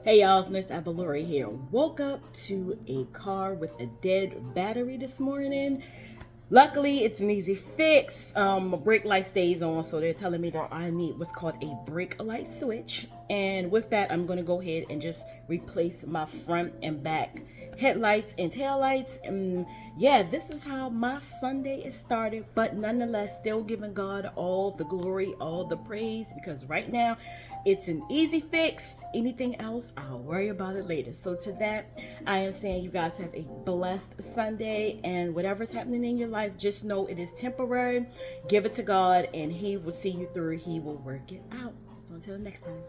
Hey y'all, it's Miss Abalori here. Woke up to a car with a dead battery this morning. Luckily, it's an easy fix. My brake light stays on, so they're telling me that I need what's called a brake light switch. And with that, I'm going to go ahead and just replace my front and back headlights and taillights. And yeah, this is how my Sunday is started, but nonetheless, still giving God all the glory, all the praise, because right now, it's an easy fix. Anything else, I'll worry about it later. So to that, I am saying you guys have a blessed Sunday, and whatever's happening in your life, just know it is temporary. Give it to God and He will see you through. He will work it out. So until next time.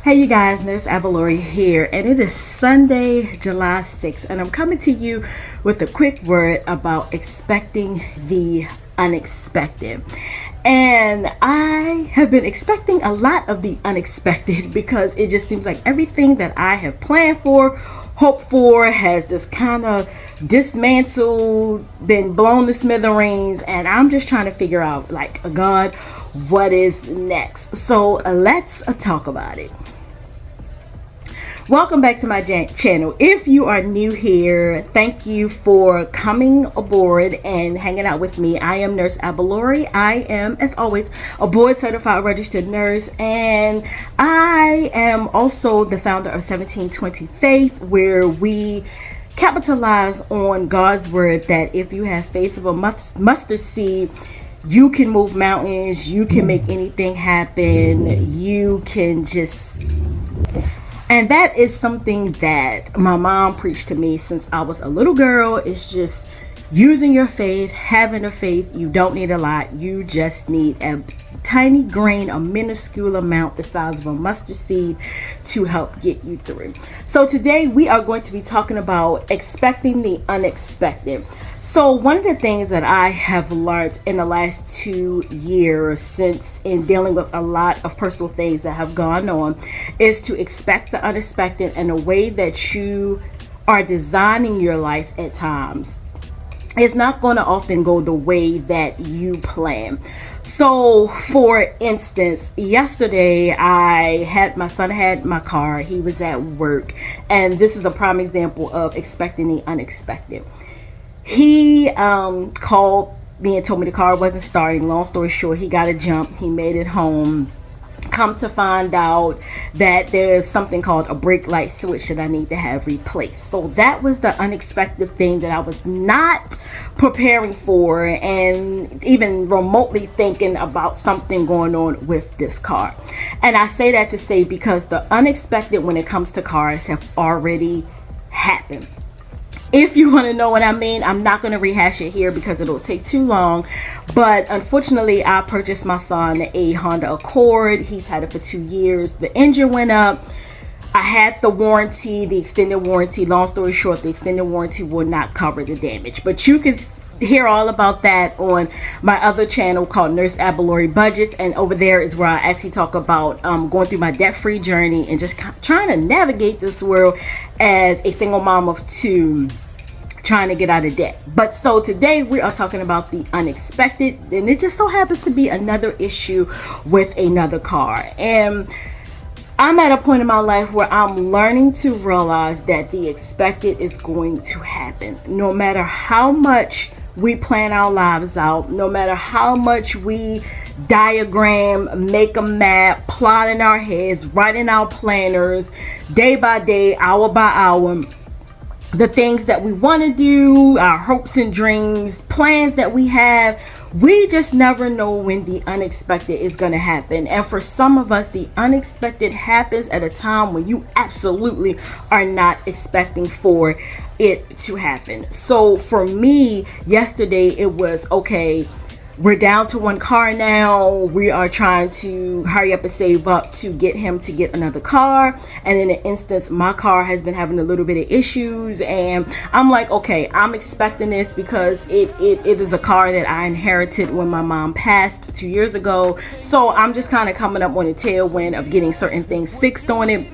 Hey you guys, Nurse Abalori here, and it is Sunday, July 6th, and I'm coming to you with a quick word about expecting the unexpected. And I have been expecting a lot of the unexpected because it just seems like everything that I have planned for, hoped for, has just kind of dismantled, been blown to smithereens, and I'm just trying to figure out, like, God, what is next? So let's talk about it. Welcome back to my channel. If you are new here, thank you for coming aboard and hanging out with me. I am Nurse Abalori. I am, as always, a board certified registered nurse, and I am also the founder of 1720 Faith, where we capitalize on God's word that if you have faith of a mustard seed, you can move mountains, you can make anything happen, you can just... And that is something that my mom preached to me since I was a little girl. It's just using your faith, having a faith. You don't need a lot. You just need a tiny grain, a minuscule amount the size of a mustard seed to help get you through. So today we are going to be talking about expecting the unexpected. So one of the things that I have learned in the last 2 years, since in dealing with a lot of personal things that have gone on, is to expect the unexpected in a way that you are designing your life at times. It's not going to often go the way that you plan. So, for instance, yesterday my son had my car. He was at work, and this is a prime example of expecting the unexpected. He called me and told me the car wasn't starting. Long story short, he got a jump. He made it home. Come to find out that there's something called a brake light switch that I need to have replaced. So that was the unexpected thing that I was not preparing for, and even remotely thinking about something going on with this car. And I say that to say because the unexpected when it comes to cars have already happened. If you want to know what I mean, I'm not going to rehash it here because it'll take too long. But unfortunately, I purchased my son a Honda Accord. He's had it for 2 years. The engine went up. I had the warranty, the extended warranty. Long story short, the extended warranty will not cover the damage. But you can hear all about that on my other channel called Nurse Abalori Budgets, and over there is where I actually talk about going through my debt-free journey and just trying to navigate this world as a single mom of 2, trying to get out of debt. But so today we are talking about the unexpected, and it just so happens to be another issue with another car. And I'm at a point in my life where I'm learning to realize that the expected is going to happen. No matter how much we plan our lives out, no matter how much we diagram, make a map, plot in our heads, write in our planners, day by day, hour by hour, the things that we want to do, our hopes and dreams, plans that we have, we just never know when the unexpected is going to happen. And for some of us, the unexpected happens at a time when you absolutely are not expecting for it to happen. So for me, yesterday it was, okay, we're down to 1 car now. We are trying to hurry up and save up to get him to get another car. And in an instance, my car has been having a little bit of issues. And I'm like, okay, I'm expecting this because it is a car that I inherited when my mom passed 2 years ago. So I'm just kind of coming up on a tailwind of getting certain things fixed on it.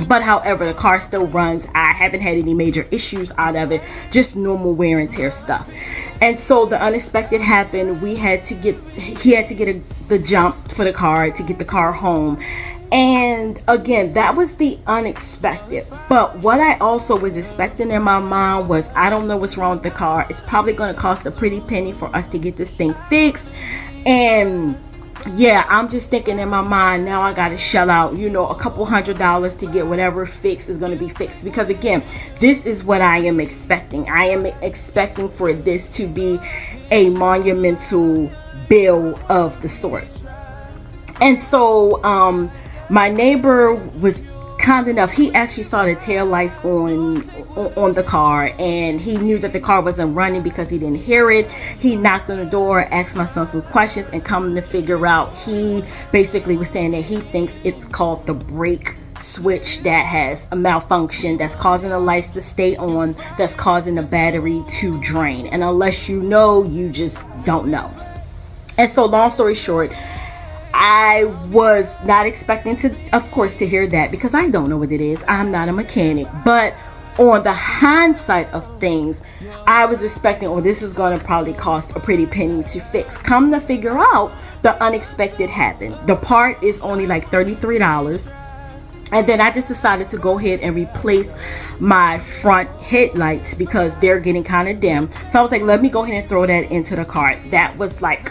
But however, the car still runs. I haven't had any major issues out of it, just normal wear and tear stuff. And so the unexpected happened. He had to get the jump for the car to get the car home. And again, that was the unexpected. But what I also was expecting in my mind was, I don't know what's wrong with the car. It's probably going to cost a pretty penny for us to get this thing fixed. And yeah, I'm just thinking in my mind, now I got to shell out, a couple $100 to get whatever fix is going to be fixed. Because again, this is what I am expecting. I am expecting for this to be a monumental bill of the sort. And so, my neighbor was kind enough. He actually saw the tail lights on the car, and he knew that the car wasn't running because he didn't hear it. He knocked on the door, asked my son some questions, and come to figure out, he basically was saying that he thinks it's called the brake switch that has a malfunction, that's causing the lights to stay on, that's causing the battery to drain. And unless you know, you just don't know. And so, long story short, I was not expecting to, of course, to hear that, because I don't know what it is. I'm not a mechanic. But on the hindsight of things, I was expecting, this is going to probably cost a pretty penny to fix. Come to figure out, the unexpected happened. The part is only like $33. And then I just decided to go ahead and replace my front headlights because they're getting kind of dim. So I was like, let me go ahead and throw that into the cart. That was like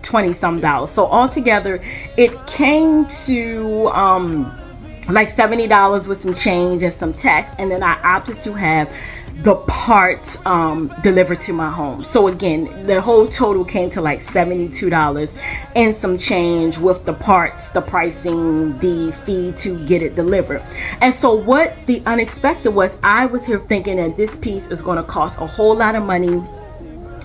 $20-some. So altogether, it came to like $70 with some change and some tax. And then I opted to have the parts delivered to my home. So again, the whole total came to like $72 and some change with the parts, the pricing, the fee to get it delivered. And so what the unexpected was, I was here thinking that this piece is going to cost a whole lot of money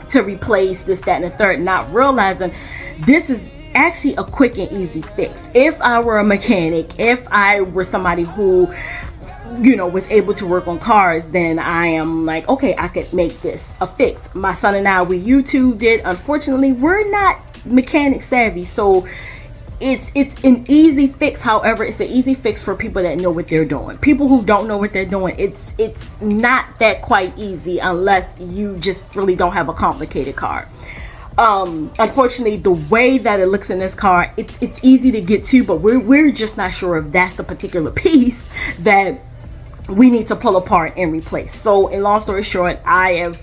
to replace this, that, and the third, not realizing this is actually a quick and easy fix. If I were a mechanic, if I were somebody who was able to work on cars, then I am like, okay, I could make this a fix. My son and I, we YouTubed it. Unfortunately, we're not mechanic savvy, so it's an easy fix. However, it's an easy fix for people that know what they're doing. People who don't know what they're doing, it's not that quite easy unless you just really don't have a complicated car. Unfortunately, the way that it looks in this car, it's easy to get to, but we're just not sure if that's the particular piece that we need to pull apart and replace. So in long story short, I have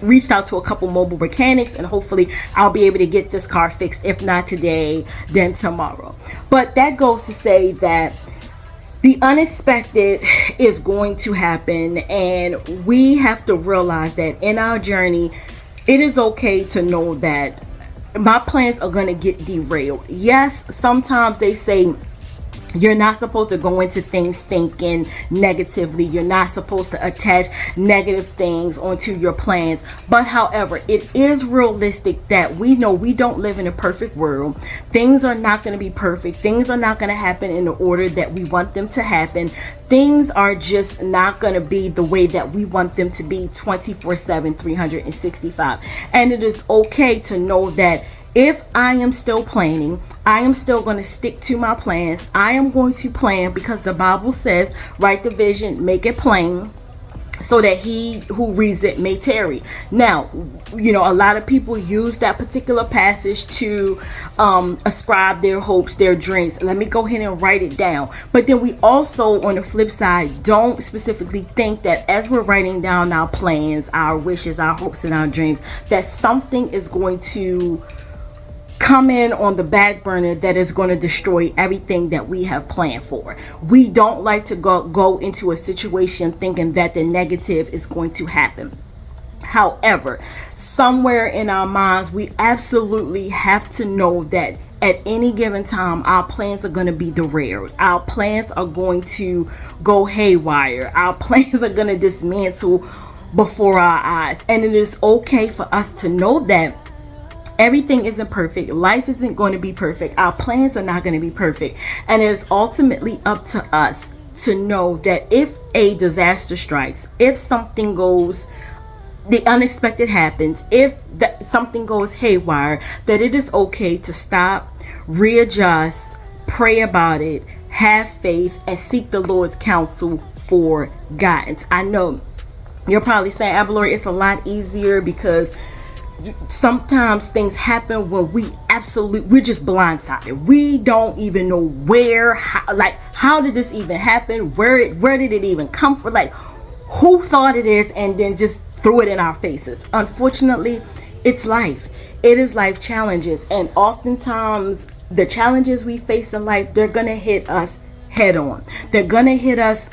reached out to a couple mobile mechanics, and hopefully I'll be able to get this car fixed, if not today, then tomorrow. But that goes to say that the unexpected is going to happen, and we have to realize that in our journey, it is okay to know that my plans are going to get derailed. Yes, sometimes they say you're not supposed to go into things thinking negatively. You're not supposed to attach negative things onto your plans. But however, it is realistic that we know we don't live in a perfect world. Things are not going to be perfect. Things are not going to happen in the order that we want them to happen. Things are just not going to be the way that we want them to be 24/7, 365. And it is okay to know that if I am still planning, I am still going to stick to my plans. I am going to plan because the Bible says, write the vision, make it plain, so that he who reads it may tarry. Now, a lot of people use that particular passage to ascribe their hopes, their dreams. Let me go ahead and write it down. But then we also, on the flip side, don't specifically think that as we're writing down our plans, our wishes, our hopes, and our dreams, that something is going to come in on the back burner that is going to destroy everything that we have planned for. We don't like to go into a situation thinking that the negative is going to happen. However, somewhere in our minds, we absolutely have to know that at any given time, our plans are going to be derailed. Our plans are going to go haywire. Our plans are going to dismantle before our eyes. And it is okay for us to know that everything isn't perfect. Life isn't going to be perfect. Our plans are not going to be perfect. And it is ultimately up to us to know that if a disaster strikes, if something goes, the unexpected happens, if something goes haywire, that it is okay to stop, readjust, pray about it, have faith, and seek the Lord's counsel for guidance. I know you're probably saying, Abalori, it's a lot easier because sometimes things happen when we're just blindsided. We don't even know how did this even happen? Where did it even come from? Like, who thought it is, and then just threw it in our faces. Unfortunately, it's life. It is life challenges, and oftentimes the challenges we face in life, they're gonna hit us head on. They're gonna hit us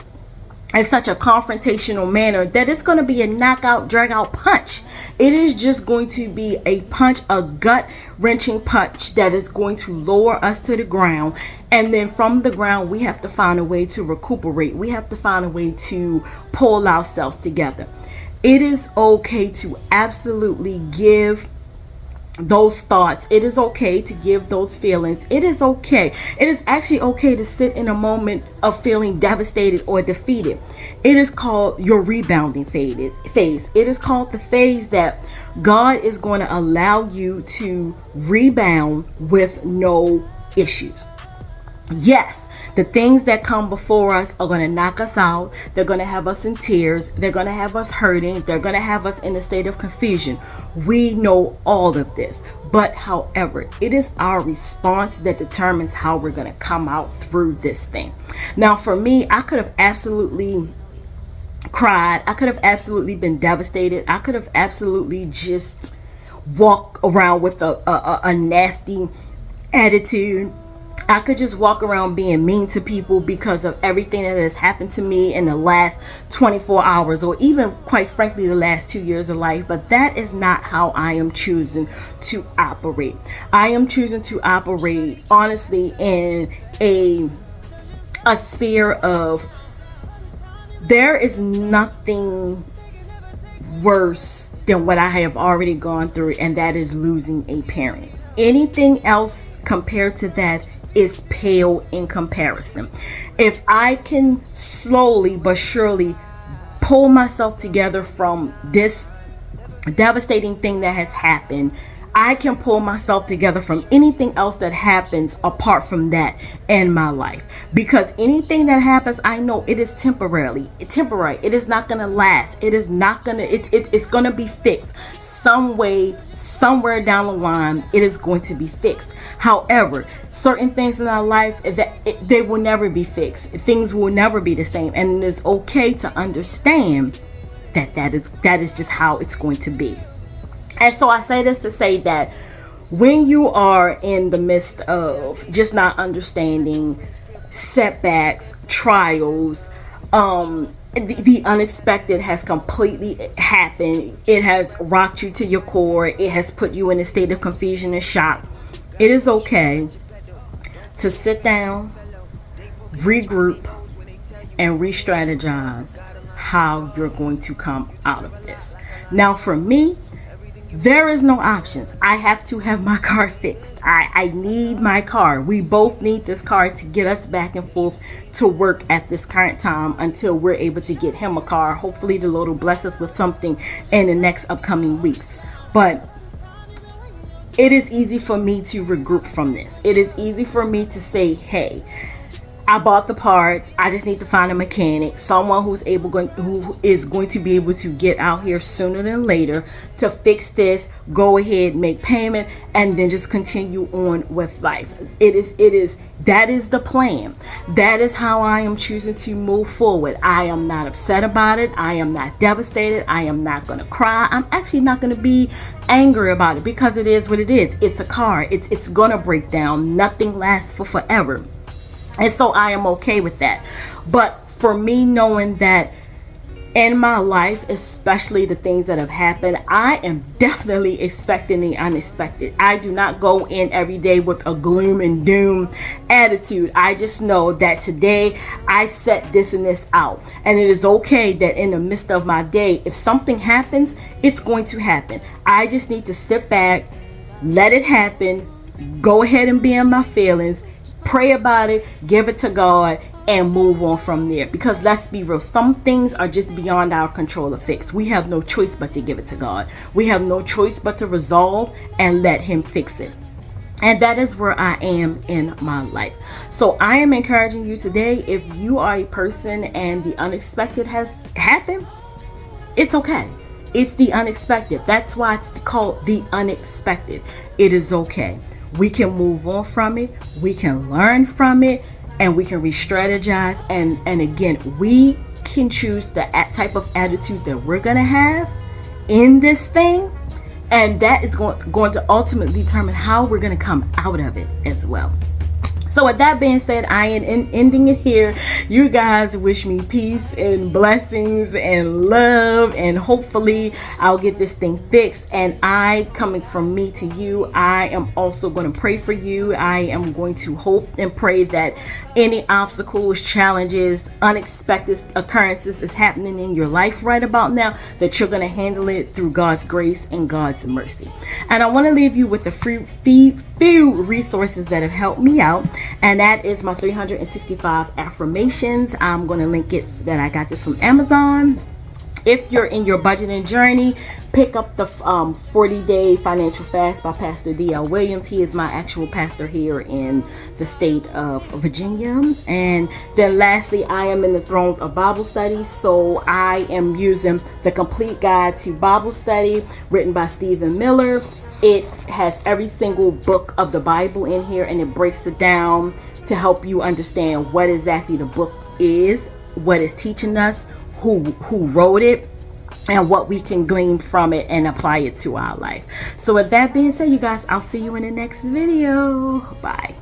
in such a confrontational manner that it's going to be a knockout, drag out punch. It is just going to be a punch, a gut wrenching punch that is going to lower us to the ground. And then from the ground, we have to find a way to recuperate. We have to find a way to pull ourselves together. It is okay to absolutely give those thoughts. It is okay to give those feelings. It is okay. It is actually okay to sit in a moment of feeling devastated or defeated. It is called your rebounding phase. It is called the phase that God is going to allow you to rebound with no issues. Yes, the things that come before us are going to knock us out. They're going to have us in tears. They're going to have us hurting. They're going to have us in a state of confusion. We know all of this. But however, it is our response that determines how we're going to come out through this thing. Now, for me, I could have absolutely cried. I could have absolutely been devastated. I could have absolutely just walked around with a nasty attitude. I could just walk around being mean to people because of everything that has happened to me in the last 24 hours, or even, quite frankly, the last 2 years of life. But that is not how I am choosing to operate. I am choosing to operate, honestly, in a sphere of, there is nothing worse than what I have already gone through, and that is losing a parent. Anything else compared to that is pale in comparison. If I can slowly but surely pull myself together from this devastating thing that has happened, I can pull myself together from anything else that happens apart from that in my life. Because anything that happens, I know it is temporary. It is not going to last. It is not going to, it's going to be fixed. Some way, somewhere down the line, it is going to be fixed. However, certain things in our life, they will never be fixed. Things will never be the same. And it is okay to understand that is just how it's going to be. And so I say this to say that when you are in the midst of just not understanding, setbacks, trials, the unexpected has completely happened. It has rocked you to your core. It has put you in a state of confusion and shock. It is okay to sit down, regroup, and re-strategize how you're going to come out of this. Now, for me, there is no options. I have to have my car fixed. I need my car. We both need this car to get us back and forth to work at this current time until we're able to get him a car. Hopefully the Lord will bless us with something in the next upcoming weeks. But it is easy for me to regroup from this. It is easy for me to say, hey, I bought the part. I just need to find a mechanic, someone who is going to be able to get out here sooner than later to fix this. Go ahead, make payment, and then just continue on with life. That is the plan. That is how I am choosing to move forward. I am not upset about it. I am not devastated. I am not going to cry. I'm actually not going to be angry about it because it is what it is. It's a car. It's going to break down. Nothing lasts for forever. And so I am okay with that. But for me, knowing that in my life, especially the things that have happened, I am definitely expecting the unexpected. I do not go in every day with a gloom and doom attitude. I just know that today I set this and this out. And it is okay that in the midst of my day, if something happens, it's going to happen. I just need to sit back, let it happen, go ahead and be in my feelings, pray about it, give it to God, and move on from there. Because let's be real, some things are just beyond our control to fix. We have no choice but to give it to God. We have no choice but to resolve and let Him fix it. And that is where I am in my life. So I am encouraging you today, if you are a person and the unexpected has happened, it's okay. It's the unexpected. That's why it's called the unexpected. It is okay. We can move on from it. We can learn from it, and we can re-strategize. And again, we can choose the type of attitude that we're going to have in this thing. And that is going to ultimately determine how we're going to come out of it as well. So with that being said, I am ending it here. You guys wish me peace and blessings and love, and hopefully I'll get this thing fixed. And coming from me to you, I am also going to pray for you. I am going to hope and pray that any obstacles, challenges, unexpected occurrences is happening in your life right about now, that you're going to handle it through God's grace and God's mercy. And I want to leave you with a few resources that have helped me out. And that is my 365 affirmations. I'm going to link it, that I got this from Amazon. If you're in your budgeting journey, pick up the 40-day financial fast by Pastor D.L. Williams. He is my actual pastor here in the state of Virginia. And then lastly, I am in the Thrones of Bible Study. So I am using the Complete Guide to Bible Study, written by Stephen Miller. It has every single book of the Bible in here, and it breaks it down to help you understand what exactly the book is, what it's teaching us, who wrote it, and what we can glean from it and apply it to our life. So with that being said, you guys, I'll see you in the next video. Bye.